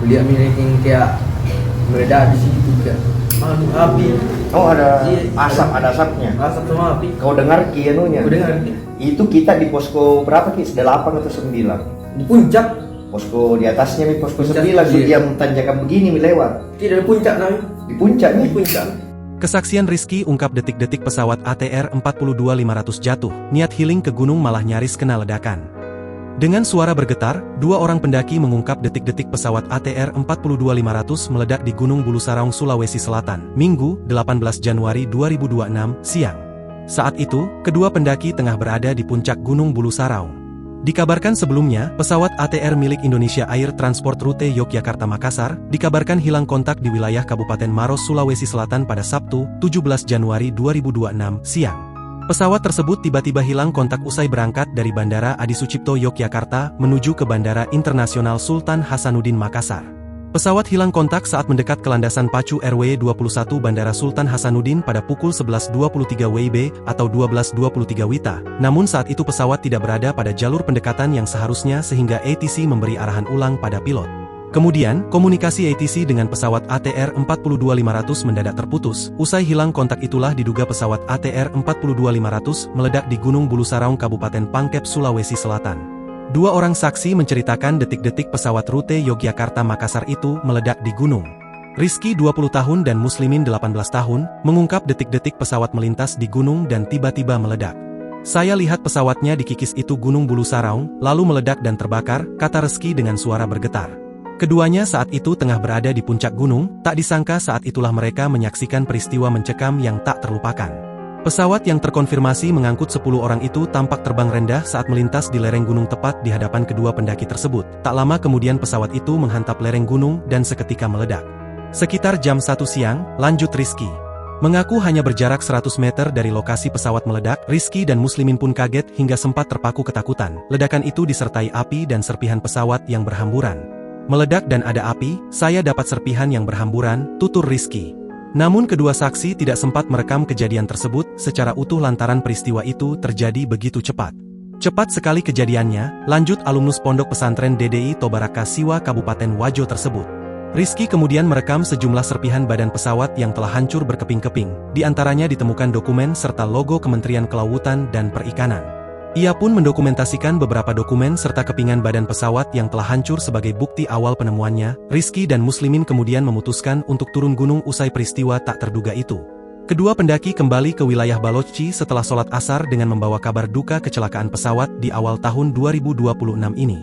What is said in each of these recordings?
Lihat yang kayak meledak di situ kayak api. Oh, ada Iya, asap, ada asapnya. Asap sama api. Kau dengar Ki anunya? Aku dengar. Itu kita di posko berapa Ki? 8 atau 9? Di puncak. Posko di atasnya nih posko Puncak, 9 iya. dia tanjakan begini lewat. Tidak di puncak nami. Di puncak Di nih. puncak. Kesaksian Rizky ungkap detik-detik pesawat ATR 42500 jatuh, niat healing ke gunung malah nyaris kena ledakan. Dengan suara bergetar, 2 orang pendaki mengungkap detik-detik pesawat ATR 42500 meledak di Gunung Bulu Saraung, Sulawesi Selatan, Minggu, 18 Januari 2026, siang. Saat itu, kedua pendaki tengah berada di puncak Gunung Bulu Saraung. Dikabarkan sebelumnya, pesawat ATR milik Indonesia Air Transport rute Yogyakarta-Makassar, dikabarkan hilang kontak di wilayah Kabupaten Maros, Sulawesi Selatan pada Sabtu, 17 Januari 2026, siang. Pesawat tersebut tiba-tiba hilang kontak usai berangkat dari Bandara Adi Sucipto Yogyakarta menuju ke Bandara Internasional Sultan Hasanuddin Makassar. Pesawat hilang kontak saat mendekat ke landasan pacu RW21 Bandara Sultan Hasanuddin pada pukul 11.23 WIB atau 12.23 WITA. Namun saat itu pesawat tidak berada pada jalur pendekatan yang seharusnya sehingga ATC memberi arahan ulang pada pilot. Kemudian, komunikasi ATC dengan pesawat ATR 42500 mendadak terputus. Usai hilang kontak itulah diduga pesawat ATR 42500 meledak di Gunung Bulu Saraung, Kabupaten Pangkep, Sulawesi Selatan. 2 orang saksi menceritakan detik-detik pesawat rute Yogyakarta-Makassar itu meledak di gunung. Rizky 20 tahun dan Muslimin 18 tahun, mengungkap detik-detik pesawat melintas di gunung dan tiba-tiba meledak. Saya lihat pesawatnya dikikis itu Gunung Bulu Saraung, lalu meledak dan terbakar, kata Rizky dengan suara bergetar. Keduanya saat itu tengah berada di puncak gunung, tak disangka saat itulah mereka menyaksikan peristiwa mencekam yang tak terlupakan. Pesawat yang terkonfirmasi mengangkut 10 orang itu tampak terbang rendah saat melintas di lereng gunung tepat di hadapan kedua pendaki tersebut. Tak lama kemudian pesawat itu menghantam lereng gunung dan seketika meledak. Sekitar jam 1 siang, lanjut Rizky. Mengaku hanya berjarak 100 meter dari lokasi pesawat meledak, Rizky dan Muslimin pun kaget hingga sempat terpaku ketakutan. Ledakan itu disertai api dan serpihan pesawat yang berhamburan. Meledak dan ada api, saya dapat serpihan yang berhamburan, tutur Rizky. Namun kedua saksi tidak sempat merekam kejadian tersebut secara utuh lantaran peristiwa itu terjadi begitu cepat. Cepat sekali kejadiannya, lanjut alumnus Pondok Pesantren DDI Tobaraka Siwa Kabupaten Wajo tersebut. Rizky kemudian merekam sejumlah serpihan badan pesawat yang telah hancur berkeping-keping, di antaranya ditemukan dokumen serta logo Kementerian Kelautan dan Perikanan. Ia pun mendokumentasikan beberapa dokumen serta kepingan badan pesawat yang telah hancur sebagai bukti awal penemuannya. Rizky dan Muslimin kemudian memutuskan untuk turun gunung usai peristiwa tak terduga itu. Kedua pendaki kembali ke wilayah Balochi setelah sholat asar dengan membawa kabar duka kecelakaan pesawat di awal tahun 2026 ini.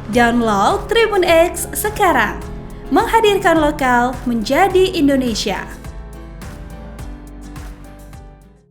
Download Tribun X sekarang, menghadirkan lokal menjadi Indonesia.